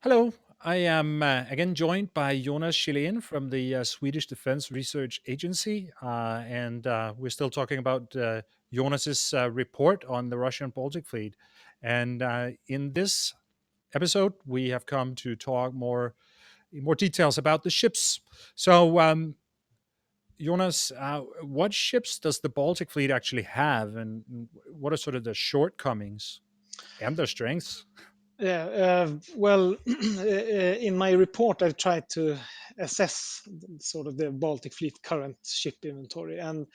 Hello, I am again joined by Jonas Schilén from the Swedish Defense Research Agency, and we're still talking about Jonas's report on the Russian Baltic Fleet. And in this episode, we have come to talk more details about the ships. So, Jonas, what ships does the Baltic Fleet actually have, and what are sort of the shortcomings and their strengths? Yeah, well, in my report, I've tried to assess sort of the Baltic Fleet current ship inventory, and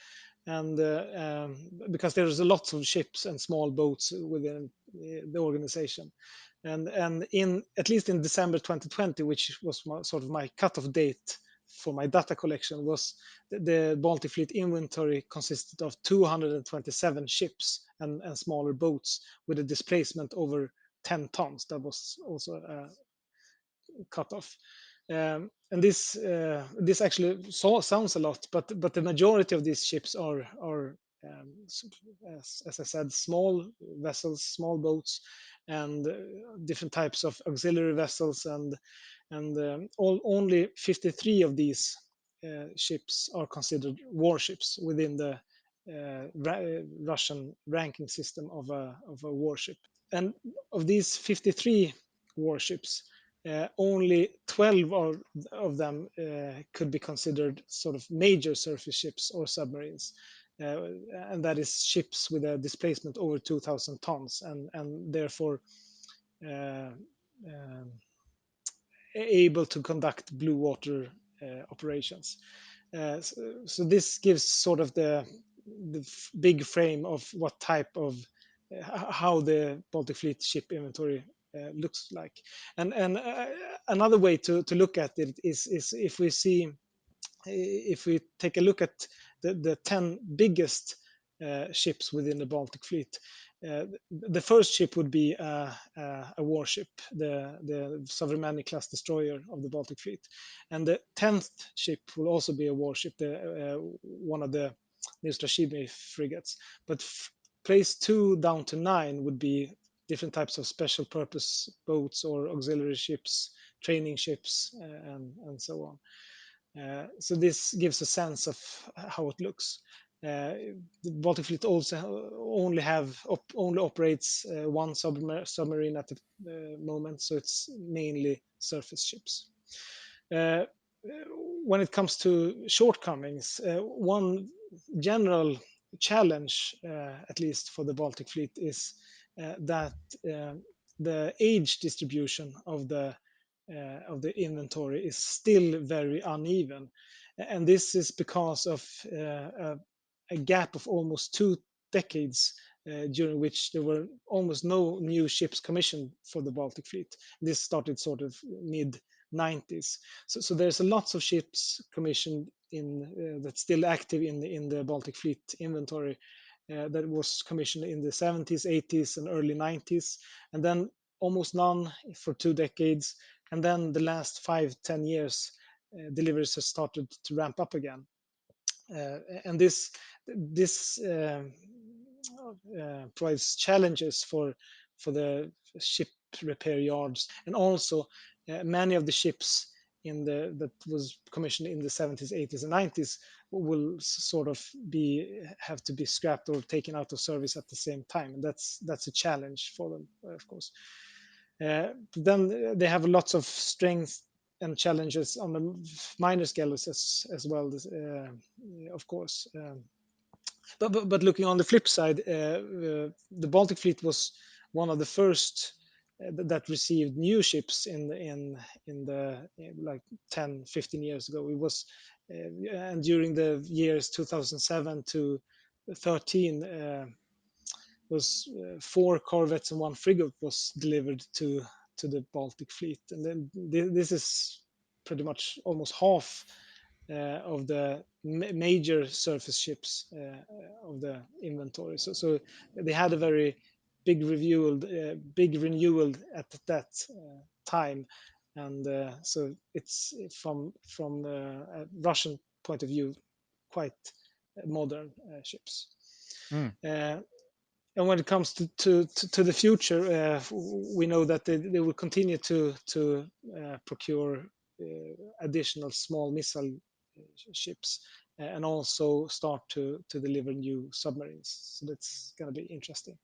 because there's a lot of ships and small boats within the organization, and in at least in December 2020, which was sort of my cutoff date for my data collection, was the Baltic Fleet inventory consisted of 227 ships and smaller boats with a displacement over 10 tons. That was also a cutoff. And this actually sounds a lot, but the majority of these ships are as I said, small vessels, small boats, and different types of auxiliary vessels, and only 53 of these ships are considered warships within the Russian ranking system of a warship. And of these 53 warships, only 12 of them could be considered sort of major surface ships or submarines. And that is ships with a displacement over 2,000 tons and therefore uh, um, able to conduct blue water operations. So this gives sort of the big frame of what type of how the Baltic Fleet ship inventory looks like. And another way to look at it is if we take a look at the 10 biggest ships within the Baltic Fleet, the first ship would be a warship, the Sovremenny class destroyer of the Baltic Fleet, and the 10th ship will also be a warship, one of the Neustrashimy frigates. But place two down to nine would be different types of special purpose boats or auxiliary ships, training ships, and so on. So this gives a sense of how it looks. The Baltic Fleet also only operates one submarine at the moment, so it's mainly surface ships. Uh, when it comes to shortcomings, one general challenge, at least for the Baltic Fleet, is that uh, the age distribution of the inventory is still very uneven, and this is because of a gap of almost 2 decades. During which there were almost no new ships commissioned for the Baltic Fleet. This started sort of mid 90s. So there's a lots of ships commissioned in that's still active in the Baltic Fleet inventory that was commissioned in the 70s, 80s, and early 90s, and then almost none for 2 decades, and then the last 5-10 years, deliveries have started to ramp up again, and this provides challenges for the ship repair yards, and also many of the ships in the that was commissioned in the 70s, 80s, and 90s will sort of be have to be scrapped or taken out of service at the same time, and that's a challenge for them, of course. Then they have lots of strengths and challenges on the minor scales as well, of course. But looking on the flip side, the Baltic Fleet was one of the first that received new ships in like 10-15 years ago. It was and during the years 2007 to 13 was four corvettes and one frigate was delivered to the Baltic Fleet, and then this is pretty much almost half of the major surface ships of the inventory. So they had a very big renewal at that time, and so it's from a Russian point of view quite modern ships. Hmm. Uh, and when it comes to the future, we know that they will continue to procure additional small missile ships, and also start to deliver new submarines. So that's going to be interesting.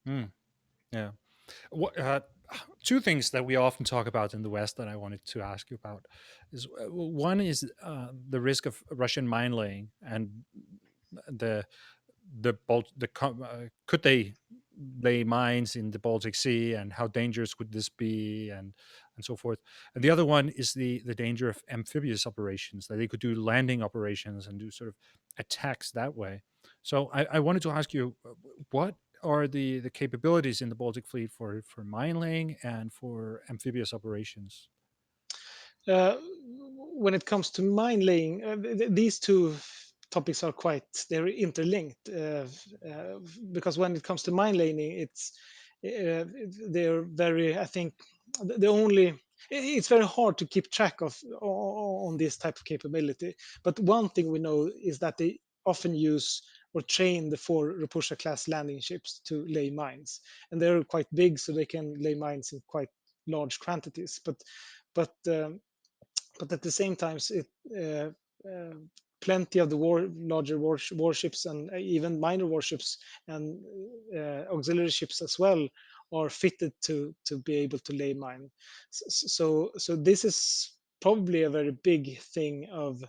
Mm, yeah. What, two things that we often talk about in the West that I wanted to ask you about is one is the risk of Russian mine laying and the could they lay mines in the Baltic Sea, and how dangerous would this be, and so forth. And the other one is the danger of amphibious operations, that they could do landing operations and do sort of attacks that way. So I wanted to ask you, what are the capabilities in the Baltic Fleet for mine laying and for amphibious operations? Uh, when it comes to mine laying, these two topics are quite they're interlinked, because when it comes to mine laying, they're very, I think, the only it's very hard to keep track of on this type of capability. But one thing we know is that they often use or train the four Rapusha class landing ships to lay mines, and they're quite big, so they can lay mines in quite large quantities. But but at the same time, uh, uh, plenty of the larger warships and even minor warships and auxiliary ships as well are fitted to be able to lay mine. So this is probably a very big thing um,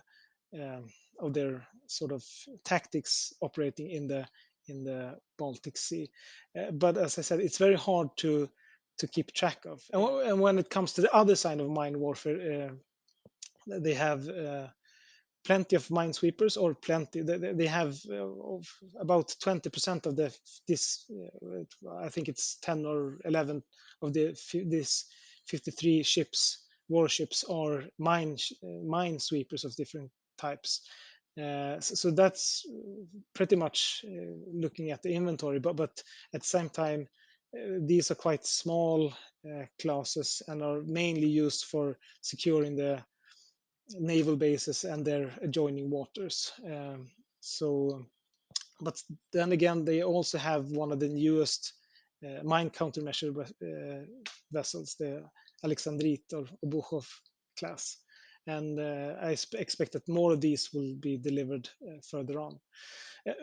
of their sort of tactics operating in the Baltic Sea. But as I said, it's very hard to keep track of. And when it comes to the other side of mine warfare, they have plenty of minesweepers, or plenty. They have about 20% of this. I think it's 10 or 11 of this 53 ships, warships, are minesweepers of different types. So that's pretty much looking at the inventory, but at the same time, these are quite small classes and are mainly used for securing the naval bases and their adjoining waters. So, but then again, they also have one of the newest mine countermeasure vessels, the Alexandrit or Obukhov class. And I expect that more of these will be delivered further on.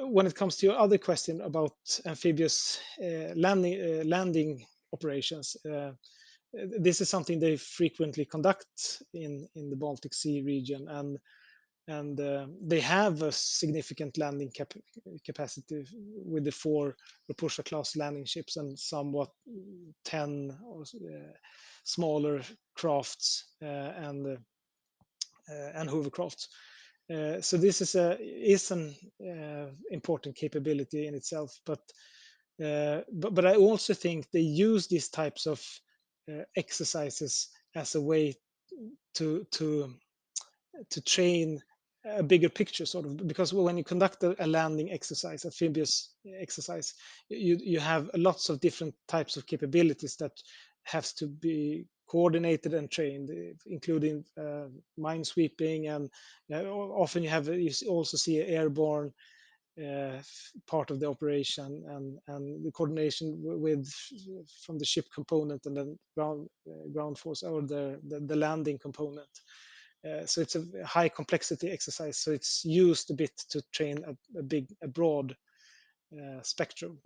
When it comes to your other question about amphibious landing operations, this is something they frequently conduct in the Baltic Sea region, and they have a significant landing capacity with the four Rapusha class landing ships and somewhat 10 or smaller crafts and hovercrafts. So this is an important capability in itself, but I also think they use these types of exercises as a way to to to train a bigger picture, sort of, because when you conduct a landing exercise, amphibious exercise, you have lots of different types of capabilities that has to be coordinated and trained, including mine sweeping, and often you also see airborne part of the operation, and the coordination with from the ship component and then ground force, or the landing component. So it's a high complexity exercise. So it's used a bit to train a broad spectrum.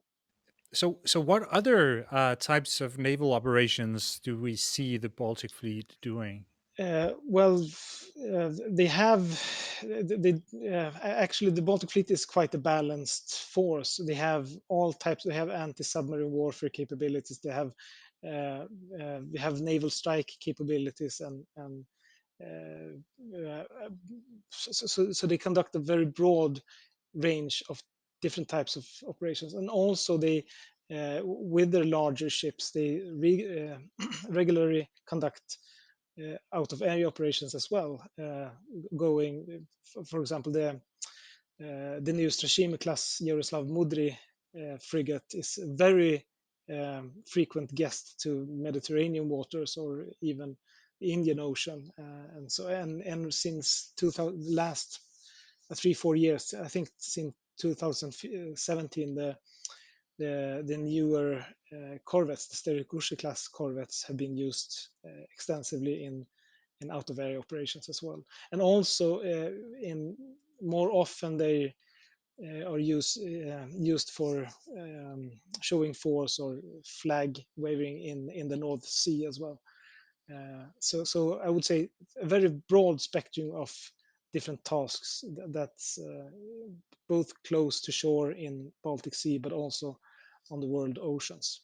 So what other types of naval operations do we see the Baltic Fleet doing? Well, they have actually the Baltic Fleet is quite a balanced force. They have all types. They have anti-submarine warfare capabilities. They have naval strike capabilities, and so they conduct a very broad range of different types of operations. And also they with their larger ships, they regularly conduct out of area operations as well, going, for example, the new Strashimi class Yaroslav Mudry frigate is a very frequent guest to Mediterranean waters, or even the Indian Ocean, and since 2000, last 3-4 years, I think since 2017, the newer corvettes, the Sterikushi class corvettes, have been used extensively in out of area operations as well. And also, in more often they are used for showing force or flag waving in the North Sea as well. So I would say a very broad spectrum of different tasks that's both close to shore in Baltic Sea, but also on the world oceans.